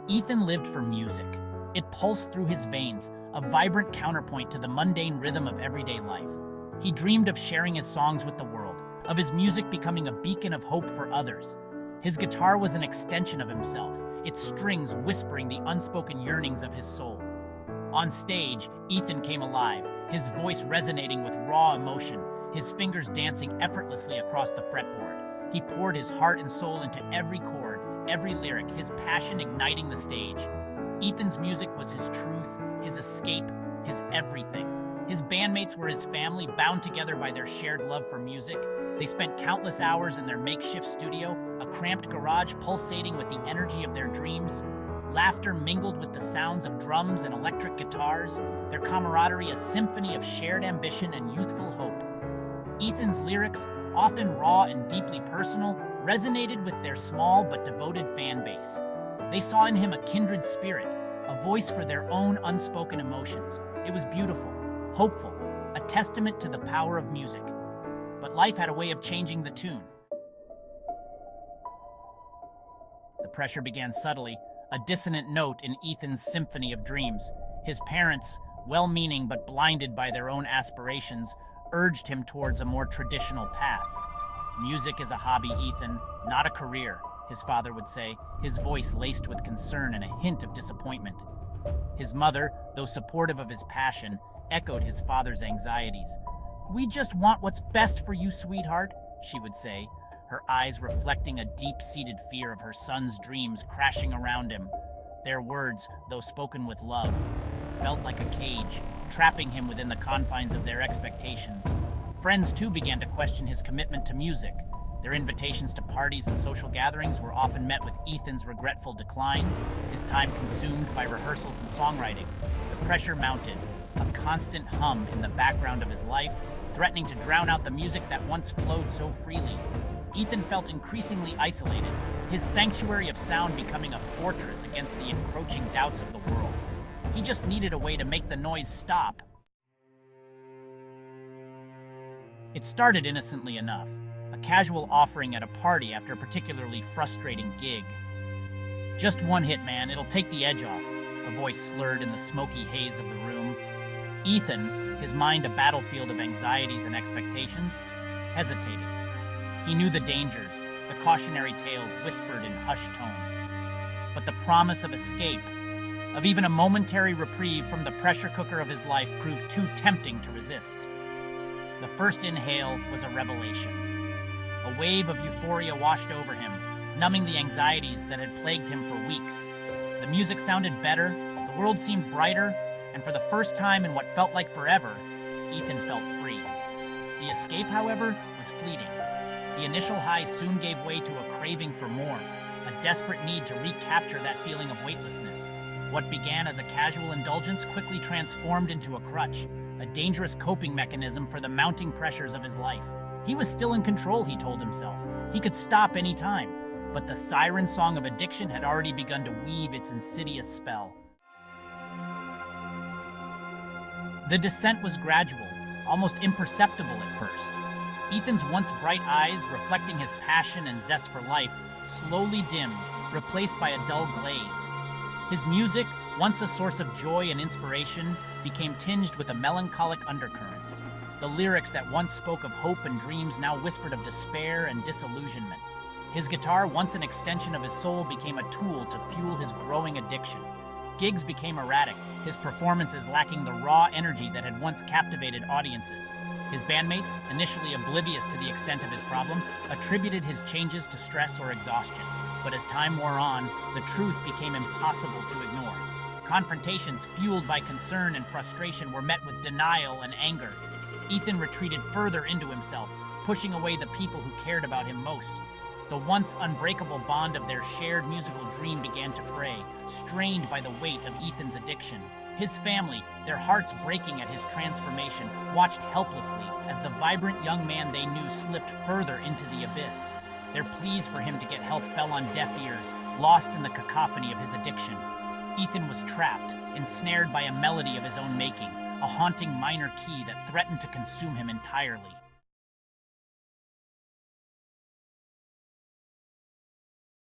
Ethan lived for music. It pulsed through his veins, a vibrant counterpoint to the mundane rhythm of everyday life. He dreamed of sharing his songs with the world, of his music becoming a beacon of hope for others. His guitar was an extension of himself, its strings whispering the unspoken yearnings of his soul. On stage, Ethan came alive, his voice resonating with raw emotion, his fingers dancing effortlessly across the fretboard. He poured his heart and soul into every chord, every lyric, his passion igniting the stage. Ethan's music was his truth, his escape, his everything. His bandmates were his family, bound together by their shared love for music. They spent countless hours in their makeshift studio, a cramped garage pulsating with the energy of their dreams. Laughter mingled with the sounds of drums and electric guitars, their camaraderie a symphony of shared ambition and youthful hope. Ethan's lyrics, often raw and deeply personal, resonated with their small but devoted fan base. They saw in him a kindred spirit, a voice for their own unspoken emotions. It was beautiful, hopeful, a testament to the power of music. But life had a way of changing the tune. The pressure began subtly, a dissonant note in Ethan's symphony of dreams. His parents, well-meaning but blinded by their own aspirations, urged him towards a more traditional path. "Music is a hobby, Ethan, not a career," his father would say, his voice laced with concern and a hint of disappointment. His mother, though supportive of his passion, echoed his father's anxieties. "We just want what's best for you, sweetheart," she would say, her eyes reflecting a deep-seated fear of her son's dreams crashing around him. Their words, though spoken with love, felt like a cage, trapping him within the confines of their expectations. Friends, too, began to question his commitment to music. Their invitations to parties and social gatherings were often met with Ethan's regretful declines, his time consumed by rehearsals and songwriting. The pressure mounted, a constant hum in the background of his life, threatening to drown out the music that once flowed so freely. Ethan felt increasingly isolated, his sanctuary of sound becoming a fortress against the encroaching doubts of the world. He just needed a way to make the noise stop. It started innocently enough, a casual offering at a party after a particularly frustrating gig. "Just one hit, man, it'll take the edge off," a voice slurred in the smoky haze of the room. Ethan, his mind a battlefield of anxieties and expectations, hesitated. He knew the dangers, the cautionary tales whispered in hushed tones. But the promise of escape, of even a momentary reprieve from the pressure cooker of his life, proved too tempting to resist. The first inhale was a revelation. A wave of euphoria washed over him, numbing the anxieties that had plagued him for weeks. The music sounded better, the world seemed brighter, and for the first time in what felt like forever, Ethan felt free. The escape, however, was fleeting. The initial high soon gave way to a craving for more, a desperate need to recapture that feeling of weightlessness. What began as a casual indulgence quickly transformed into a crutch, a dangerous coping mechanism for the mounting pressures of his life. He was still in control, he told himself. He could stop any time, but the siren song of addiction had already begun to weave its insidious spell. The descent was gradual, almost imperceptible at first. Ethan's once bright eyes, reflecting his passion and zest for life, slowly dimmed, replaced by a dull glaze. His music, once a source of joy and inspiration, became tinged with a melancholic undercurrent. The lyrics that once spoke of hope and dreams now whispered of despair and disillusionment. His guitar, once an extension of his soul, became a tool to fuel his growing addiction. Gigs became erratic, his performances lacking the raw energy that had once captivated audiences. His bandmates, initially oblivious to the extent of his problem, attributed his changes to stress or exhaustion. But as time wore on, the truth became impossible to ignore. Confrontations fueled by concern and frustration were met with denial and anger. Ethan retreated further into himself, pushing away the people who cared about him most. The once unbreakable bond of their shared musical dream began to fray, strained by the weight of Ethan's addiction. His family, their hearts breaking at his transformation, watched helplessly as the vibrant young man they knew slipped further into the abyss. Their pleas for him to get help fell on deaf ears, lost in the cacophony of his addiction. Ethan was trapped, ensnared by a melody of his own making, a haunting minor key that threatened to consume him entirely.